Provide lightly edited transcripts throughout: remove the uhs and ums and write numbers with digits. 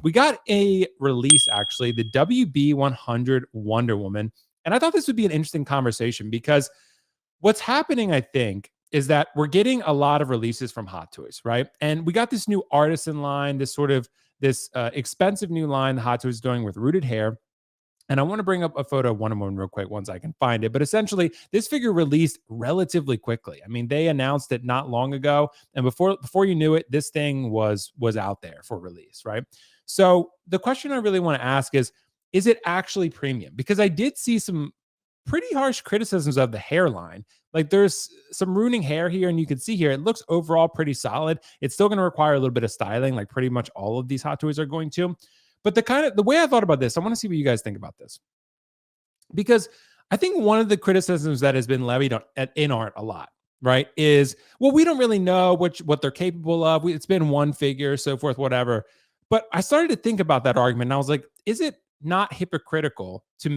we got a release, actually, the WB100 Wonder Woman. And I thought this would be an interesting conversation because what's happening, I think, is that we're getting a lot of releases from Hot Toys, right? And we got this new artisan line, this expensive new line that Hot Toys is doing with rooted hair. And I want to bring up a photo of Wonder Woman real quick once I can find it. But essentially, this figure released relatively quickly. I mean, they announced it not long ago, and before you knew it, this thing was out there for release, right? So the question I really want to ask is it actually premium? Because I did see some pretty harsh criticisms of the hairline. Like there's some ruining hair here, and you can see here it looks overall pretty solid. It's still going to require a little bit of styling, like pretty much all of these Hot Toys are going to. But the way I thought about this, I want to see what you guys think about this. Because I think one of the criticisms that has been levied at InArt a lot, right, is, well, we don't really know what they're capable of. It's been one figure, so forth, whatever. But I started to think about that argument, and I was like, is it not hypocritical to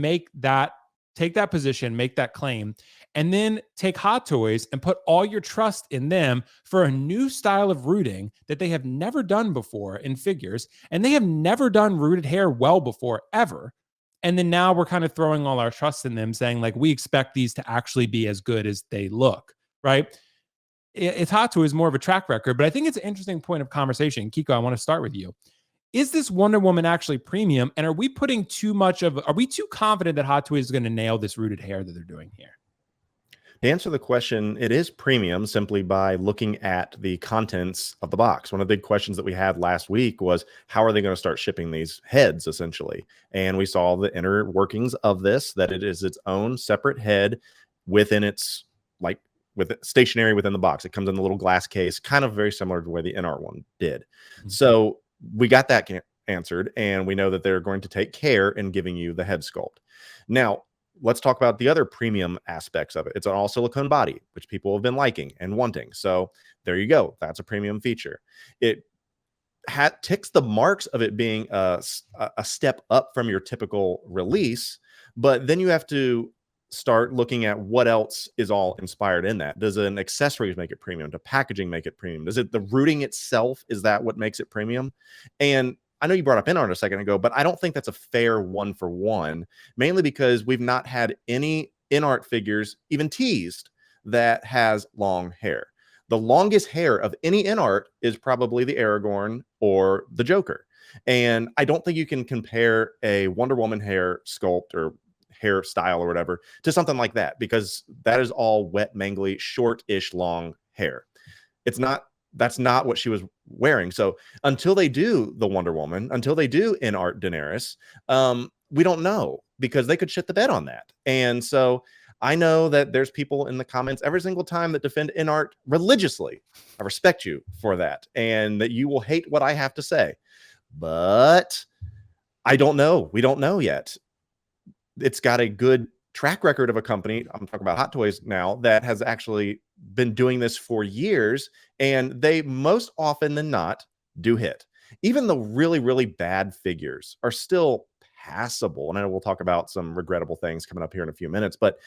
take that position, make that claim, and then take Hot Toys and put all your trust in them for a new style of rooting that they have never done before in figures, and they have never done rooted hair well before, ever. And then now we're kind of throwing all our trust in them, saying, like, we expect these to actually be as good as they look, right? It's Hot Toys more of a track record, but I think it's an interesting point of conversation. Kiko, I want to start with you. Is this Wonder Woman actually premium? And are we too confident that Hot Toys is going to nail this rooted hair that they're doing here? To answer the question, it is premium simply by looking at the contents of the box. One of the big questions that we had last week was, how are they going to start shipping these heads, essentially? And we saw the inner workings of this, that it is its own separate head within its, like, stationary within the box. It comes in the little glass case, kind of very similar to the way the InArt one did. Mm-hmm. So we got that answered, and we know that they're going to take care in giving you the head sculpt. Now, let's talk about the other premium aspects of it. It's an all silicone body, which people have been liking and wanting. So there you go. That's a premium feature. It ticks the marks of it being a step up from your typical release, but then you have to start looking at what else is all inspired in that. Does an accessories make it premium? Does packaging make it premium? Does it the rooting itself? Is that what makes it premium? And I know you brought up InArt a second ago, but I don't think that's a fair one-for-one, mainly because we've not had any InArt figures even teased that has long hair. The longest hair of any InArt is probably the Aragorn or the Joker. And I don't think you can compare a Wonder Woman hair sculpt or hairstyle or whatever to something like that, because that is all wet, mangly, short-ish long hair. That's not what she was wearing. So until they do the Wonder Woman, until they do InArt Daenerys, we don't know, because they could shit the bed on that. And so I know that there's people in the comments every single time that defend InArt religiously. I respect you for that, and that you will hate what I have to say. But I don't know. We don't know yet. It's got a good track record of a company, I'm talking about Hot Toys now, that has actually been doing this for years, and they most often than not do hit. Even the really, really bad figures are still passable. And I know we'll talk about some regrettable things coming up here in a few minutes, but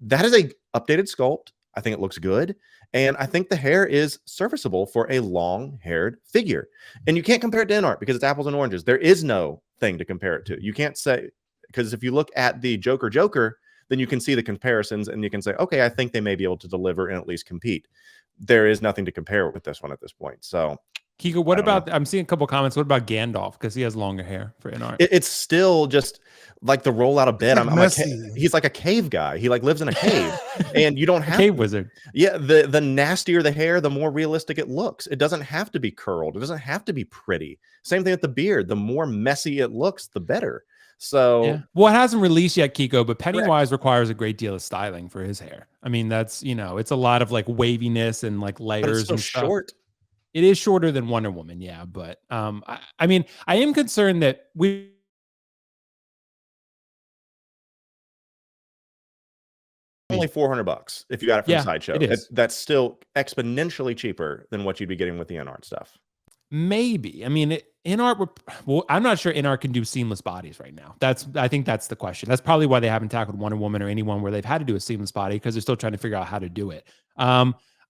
that is a updated sculpt. I think it looks good. And I think the hair is serviceable for a long-haired figure. And you can't compare it to InArt because it's apples and oranges. There is no thing to compare it to. You can't say, because if you look at the Joker, then you can see the comparisons and you can say, okay, I think they may be able to deliver and at least compete. There is nothing to compare with this one at this point. So, Kiko, what about, I'm seeing a couple comments. What about Gandalf? Because he has longer hair for InArt. It's still just like the roll out of bed. He's like a cave guy. He like lives in a cave, and you don't have cave wizard. Yeah. The nastier the hair, the more realistic it looks. It doesn't have to be curled. It doesn't have to be pretty. Same thing with the beard. The more messy it looks, the better. So, yeah. Well, it hasn't released yet, Kiko, but Pennywise requires a great deal of styling for his hair. I mean, that's, it's a lot of like waviness and like layers. But it's so short. It is shorter than Wonder Woman, yeah. But I mean, I am concerned that only $400 if you got it from Sideshow. That's still exponentially cheaper than what you'd be getting with the InArt stuff. Maybe. I mean, InArt, I'm not sure InArt can do seamless bodies right now. I think that's the question. That's probably why they haven't tackled Wonder Woman or anyone where they've had to do a seamless body, because they're still trying to figure out how to do it.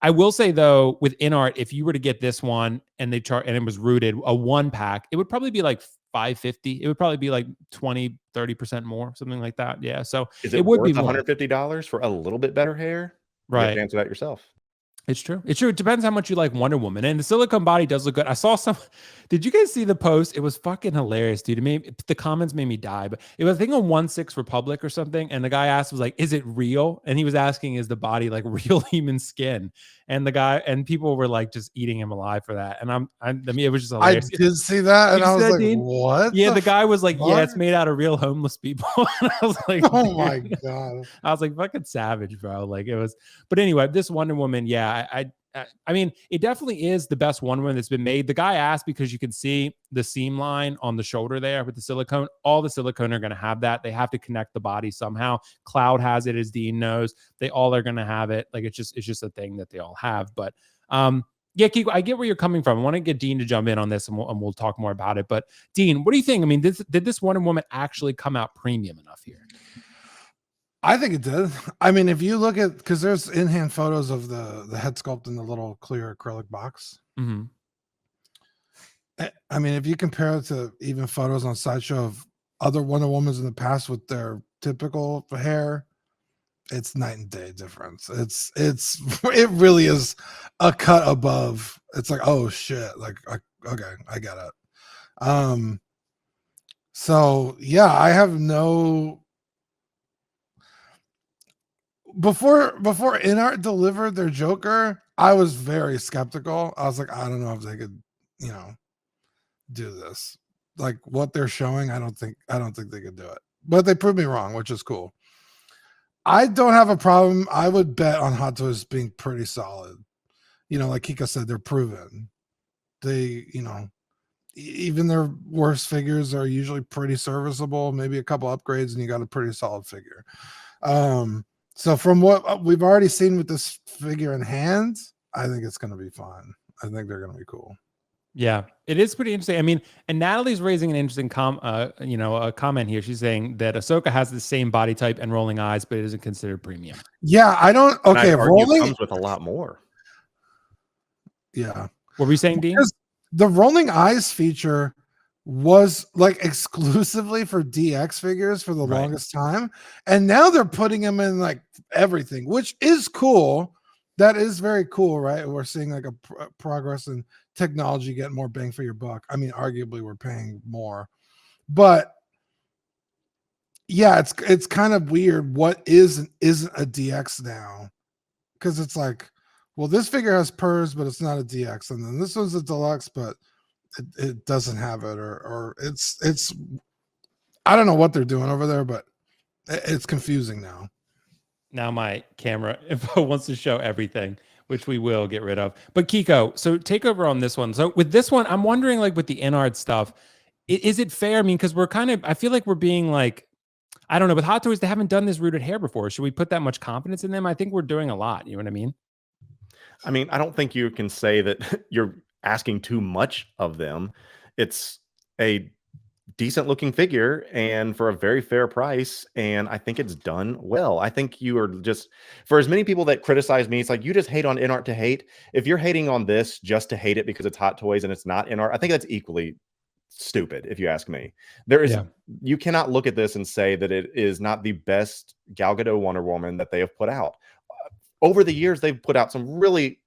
I will say though, with InArt, if you were to get this one and they chart and it was rooted a 1-pack, it would probably be like 550. It would probably be like 20-30% more, something like that. Yeah. So Is it it would be worth more. $150 for a little bit better hair? You have to Right. answer that yourself. It's true. It's true. It depends how much you like Wonder Woman. And the silicone body does look good. I saw some. Did you guys see the post? It was fucking hilarious, dude. The comments made me die. But it was, I think, on 16 Republic or something. And the guy asked, was like, is it real? And he was asking, is the body like real human skin? And the guy and people were like just eating him alive for that. And I mean, it was just I hilarious. did see that, Did and you I see was that, like, Dean? "What?" Yeah, the guy was like, yeah, fuck? it's made out of real homeless people. And I was like, Oh dude. my god! I was like, fucking savage, bro. Like it was, but anyway, this Wonder Woman, yeah, I mean, it definitely is the best Wonder Woman that's been made. The guy asked because you can see the seam line on the shoulder there with the silicone. All the silicone are going to have that. They have to connect the body somehow. Cloud has it, as Dean knows. They all are going to have it. Like it's just a thing that they all have. But yeah, Kiko, I get where you're coming from. I want to get Dean to jump in on this, and we'll talk more about it. But Dean, what do you think? I mean, did this Wonder Woman actually come out premium enough here? I think it did. I mean, if you look at, because there's in-hand photos of the head sculpt in the little clear acrylic box. Mm-hmm. I mean, if you compare it to even photos on Sideshow of other Wonder Womans in the past with their typical hair, it's night and day difference. It really is a cut above. It's like, oh shit, like okay, I get it. So yeah, I have no. Before InArt delivered their Joker, I was very skeptical. I was like, I don't know if they could, do this. Like what they're showing, I don't think they could do it. But they proved me wrong, which is cool. I don't have a problem. I would bet on Hot Toys being pretty solid. Like Kika said, they're proven. They, even their worst figures are usually pretty serviceable. Maybe a couple upgrades, and you got a pretty solid figure. So from what we've already seen with this figure in hand, I think it's going to be fun. I think they're going to be cool. Yeah, it is pretty interesting. I mean, and Natalie's raising an interesting a comment here. She's saying that Ahsoka has the same body type and rolling eyes, but it isn't considered premium. Yeah, I don't. Okay, And I'd argue rolling comes with a lot more. Yeah. What were you saying, Dean? Because the rolling eyes feature was like exclusively for DX figures for the longest time. And now they're putting them in like everything, which is cool. That is very cool, right? We're seeing like a progress in technology, getting more bang for your buck. I mean, arguably we're paying more, but yeah, it's kind of weird. What is and isn't a DX now? Because it's like, well, this figure has purrs, but it's not a DX, and then this one's a deluxe, but it doesn't have it, or it's I don't know what they're doing over there, but it's confusing now. Now my camera info wants to show everything, which we will get rid of. But Kiko, so take over on this one. So with this one, I'm wondering, like with the InArt stuff, is it fair? I mean, because I feel like we're being like, I don't know, with Hot Toys, they haven't done this rooted hair before. Should we put that much confidence in them? I think we're doing a lot. You know what I mean? I mean, I don't think you can say that you're asking too much of them. It's a decent looking figure and for a very fair price, and I think it's done well. I think you are just, for as many people that criticize me, it's like you just hate on InArt to hate. If you're hating on this just to hate it because it's Hot Toys and it's not InArt, I think that's equally stupid, if you ask me. You cannot look at this and say that it is not the best Gal Gadot Wonder Woman that they have put out. Over the years, they've put out some really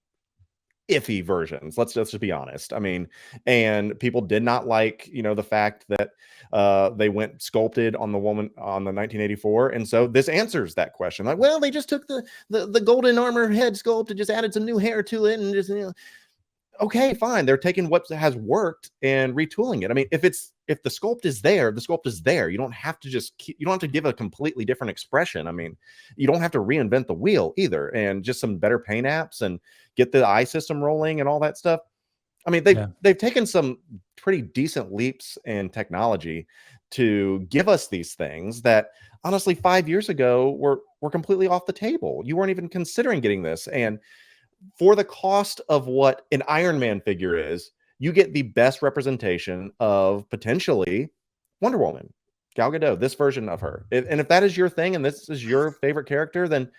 iffy versions. Let's just be honest. I mean, and people did not like, the fact that they went sculpted on the woman on the 1984. And so this answers that question. Like, well, they just took the golden armor head sculpt and just added some new hair to it and just, okay, fine. They're taking what has worked and retooling it. I mean, if the sculpt is there, the sculpt is there. You don't have to you don't have to give a completely different expression. I mean, you don't have to reinvent the wheel either, and just some better paint apps and get the eye system rolling and all that stuff. I mean, they've taken some pretty decent leaps in technology to give us these things that honestly 5 years ago were completely off the table. You weren't even considering getting this. And for the cost of what an Iron Man figure is, you get the best representation of potentially Wonder Woman, Gal Gadot, this version of her. And if that is your thing and this is your favorite character, then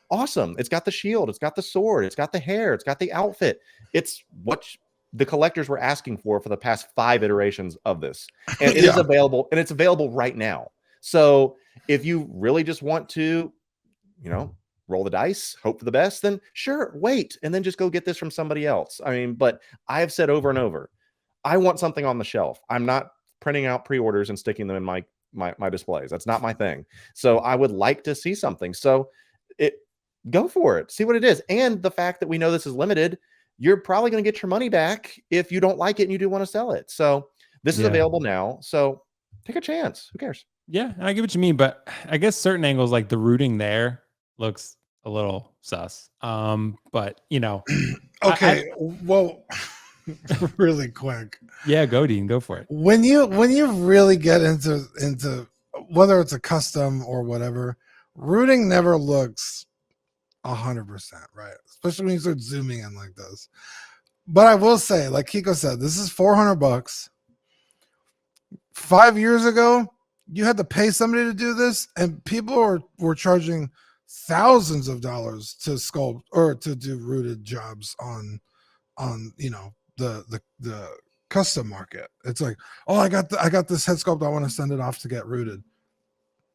Awesome. It's got the shield, it's got the sword, it's got the hair, it's got the outfit. It's what the collectors were asking for the past 5 iterations of this. And it is available, and it's available right now. So if you really just want to, you know, roll the dice, hope for the best, then sure, wait, and then just go get this from somebody else. I mean, but I have said over and over, I want something on the shelf. I'm not printing out pre-orders and sticking them in my displays. That's not my thing. So I would like to see something. So go for it. See what it is. And the fact that we know this is limited, you're probably going to get your money back if you don't like it and you do want to sell it. So this is available now. So take a chance. Who cares? Yeah, I get what you mean, but I guess certain angles like the rooting there looks a little sus. But you know, okay. Well, really quick. Yeah, go Dean, go for it. When you really get into whether it's a custom or whatever, rooting never looks 100% right, especially when you start zooming in like this. But I will say, like Kiko said, this is $400. 5 years ago, you had to pay somebody to do this, and people were charging thousands of dollars to sculpt or to do rooted jobs on you know the custom market. It's like, oh, I got this head sculpt, I want to send it off to get rooted.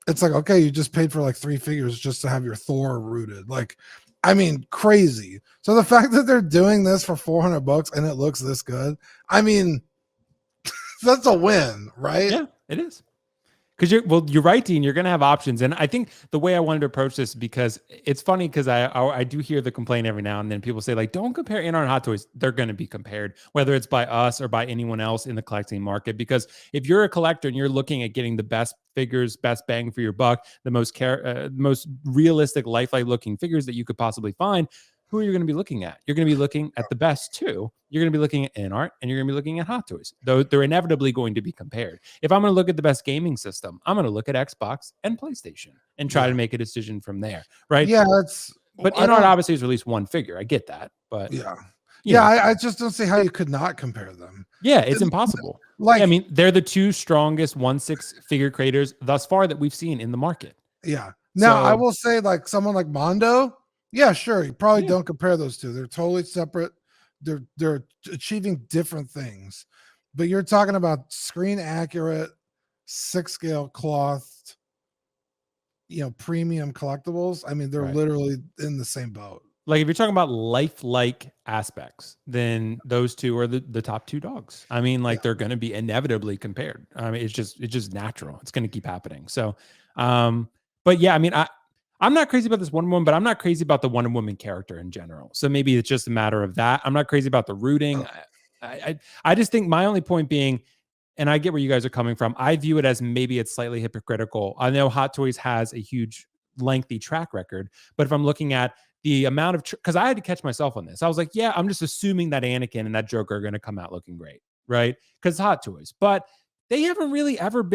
It's like, okay, you just paid for like 3 figures just to have your Thor rooted. Like, I mean, crazy. So the fact that they're doing this for $400 and it looks this good, I mean, that's a win, right? Yeah, it is. Because you're right, Dean. You're going to have options, and I think the way I wanted to approach this, because it's funny, because I do hear the complaint every now and then. People say like, don't compare InArt and Hot Toys. They're going to be compared, whether it's by us or by anyone else in the collecting market. Because if you're a collector and you're looking at getting the best figures, best bang for your buck, the most realistic, lifelike looking figures that you could possibly find, who are you going to be looking at? You're going to be looking at the best too. You're going to be looking at InArt and you're going to be looking at Hot Toys. Though they're inevitably going to be compared. If I'm going to look at the best gaming system, I'm going to look at Xbox and PlayStation and try to make a decision from there, right? Yeah, that's. But InArt obviously has released one figure. I get that, but I just don't see how you could not compare them. Yeah, it's impossible. Like, I mean, they're the 2 strongest 1/6 figure creators thus far that we've seen in the market. Yeah. Now I will say, like someone like Mondo. Yeah, sure. You probably don't compare those two. They're totally separate. They're achieving different things. But you're talking about screen accurate, 6-scale clothed, you know, premium collectibles. I mean, they're literally in the same boat. Like if you're talking about lifelike aspects, then those two are the top 2 dogs. I mean, like they're going to be inevitably compared. I mean, it's just natural. It's going to keep happening. So, but yeah, I mean, I'm not crazy about this Wonder Woman, but I'm not crazy about the Wonder Woman character in general. So maybe it's just a matter of that. I'm not crazy about the rooting. I just think my only point being, and I get where you guys are coming from, I view it as maybe it's slightly hypocritical. I know Hot Toys has a huge, lengthy track record, but if I'm looking at the amount of, because I had to catch myself on this. I was like, yeah, I'm just assuming that Anakin and that Joker are going to come out looking great, right? Because Hot Toys, but they haven't really ever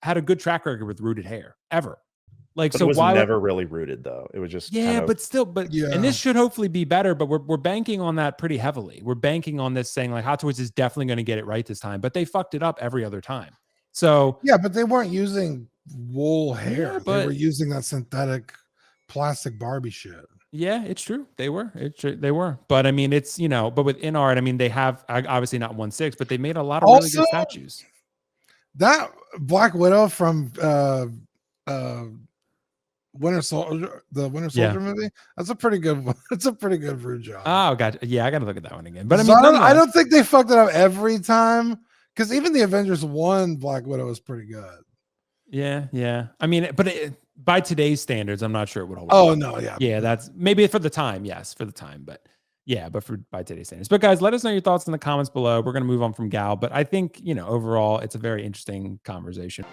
had a good track record with rooted hair, ever. Like, but so it was why never really rooted though. It was just but still, and this should hopefully be better, but we're banking on that pretty heavily. We're banking on this saying like Hot Toys is definitely going to get it right this time, but they fucked it up every other time. So yeah, but they weren't using wool hair. They were using that synthetic plastic Barbie shit. Yeah, it's true. They were. They were. But I mean, it's, you know, but with InArt, I mean, they have obviously not 1/6, but they made a lot of really good statues. That Black Widow from Winter Soldier, the Winter Soldier movie, that's a pretty good one. It's a pretty good root job. Oh, gotcha. Yeah, I got to look at that one again. But I mean, I don't think they fucked it up every time, because even the Avengers 1 Black Widow was pretty good. Yeah. I mean, but by today's standards, I'm not sure it would hold. Oh no, yeah, that's maybe for the time. Yes, for the time, but yeah, but by today's standards. But guys, let us know your thoughts in the comments below. We're going to move on from Gal, but I think, you know, overall, it's a very interesting conversation.